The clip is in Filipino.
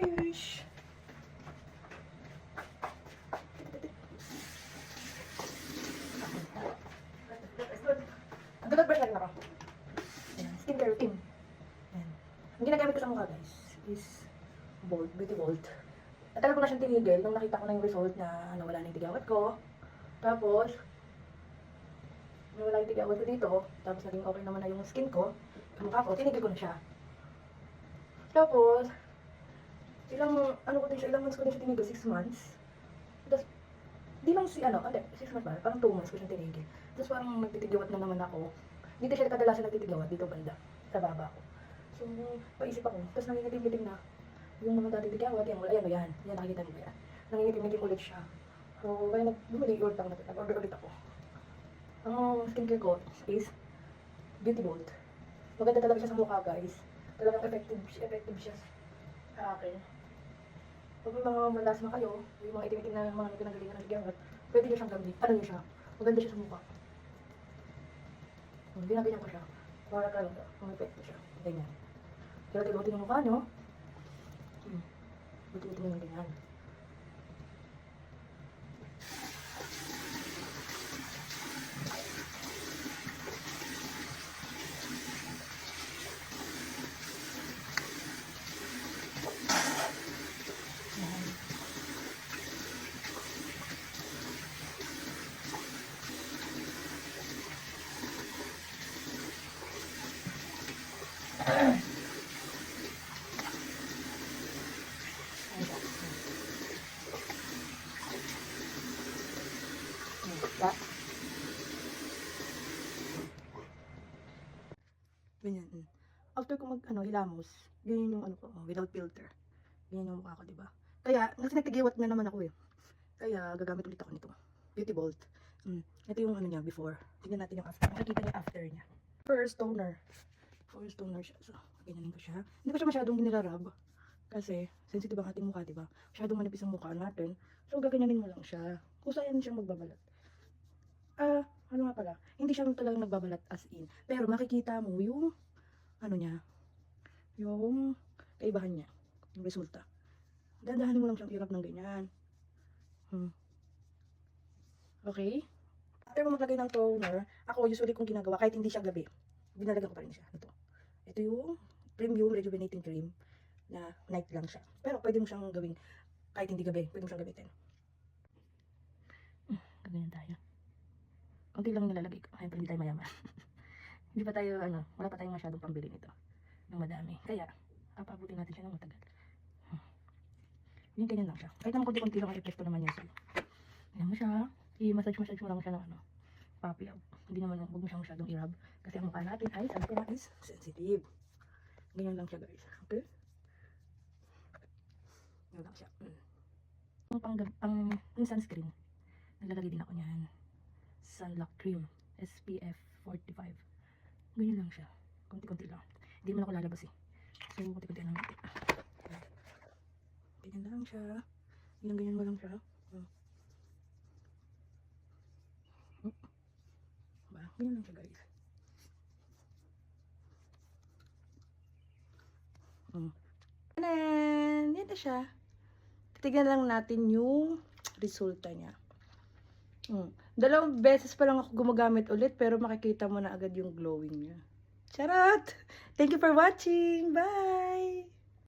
Sheesh. Nag-brush na rin ako. Ayan, skincare routine. Ayan. Ang ginagamit ko sa mukha guys is Bold, Beauty Bold. Natagal ko na siyang tinigil nung nakita ko na yung result na nawala na yung tigawat ko. Tapos, nawala yung tigawat ko dito. Tapos naging okay naman na yung skin ko. Yung mukha ko, tinigil ko na siya. Tapos, ilang months ko din siya tinigil, 6 months. Tapos, di lang 6 months ba? Parang 2 months ko siyang tinigil. Tapos parang nagtitigawat na naman ako. Dito siya kadalasan nagtitigawat, dito banda, sa baba ko. So, paisip ako. Tapos nangingitim-ngitim na. Yung mga dating tigawat, yan, wala, yan, nakikita mo ba yan? Nangingitim-ngitim ulit siya. So, kaya bumili, nag-order ulit ako. Ang skincare ko is Beauty Bold. Maganda talaga siya sa mukha guys. Talagang effective siya sa akin. Pag may mga malasma kayo, yung mga itim-itim na mga pinagalingan ng tigawat, pwede niyo siyang gamit. Ano niyo siya? Maganda siya sa mukha. Binaganyan ko siya. Para talaga, may epekto siya. Ganyan. Kaya tilutin yung mukha nyo. Buti-buti mo yung ganyan. Yeah. Ganyan. After ko hilamos, ganyan yung ko, without filter. Ganyan yung mukha ko, diba? Kaya, kasi nagtigiwat na naman ako eh. Kaya, gagamit ulit ako nito. Beauty Bold. Ito yung niya, before. Tingnan natin yung after. Makikita niyo after niya. First toner siya. So, ganyanin ko siya. Hindi ko siya masyadong ginirarab. Kasi, sensitive ang ating mukha, diba? Masyadong manipis ang mukha natin. So, gaganyanin mo lang siya. Kusayan siyang magbabalat. Ano nga pala, hindi siya talagang nagbabalat as in. Pero makikita mo yung, yung kaibahan niya, yung resulta. Dadahanin mo lang siyang irap ng ganyan. Okay? After mo maglagay ng toner, ako usually kung ginagawa, kahit hindi siya gabi, binalagyan ko pa rin siya. Ito yung Premium Rejuvenating Cream na night lang siya. Pero pwede mo siyang gawin kahit hindi gabi, pwede mo siyang gamitin. Ganyan tayo. Kunti lang nilalagay ko. Siyempre hindi tayo mayaman. Hindi pa tayo, wala pa tayong masyadong pambili nito. Ng madami. Kaya, papabutin natin siya ng matagal. Ganyan lang siya. Kahit naman kunti-kunti lang i-press ko naman yan. So, ganyan mo siya. I-massage mo lang siya ng puppy rub. Hindi naman, huwag mo siyang masyadong i-rub. Kasi ang mukha natin ay, sabi ko na is sensitive. Ganyan lang siya guys. Okay? Ganyan lang siya. Pang sunscreen. Naglalagay din ako niyan. Sunlock cream, SPF 45. Ganyan lang siya. Kunti-kunti lang. Hindi naman ako lalabas eh. So, kunti-kunti lang natin. Ganyan lang siya. Ganyan mo lang siya. Ganyan lang siya guys. Tanan! Yan na siya. Titignan lang natin yung resulta niya. Dalawang beses pa lang ako gumagamit ulit pero makikita mo na agad yung glowing niya. Charot! Thank you for watching! Bye!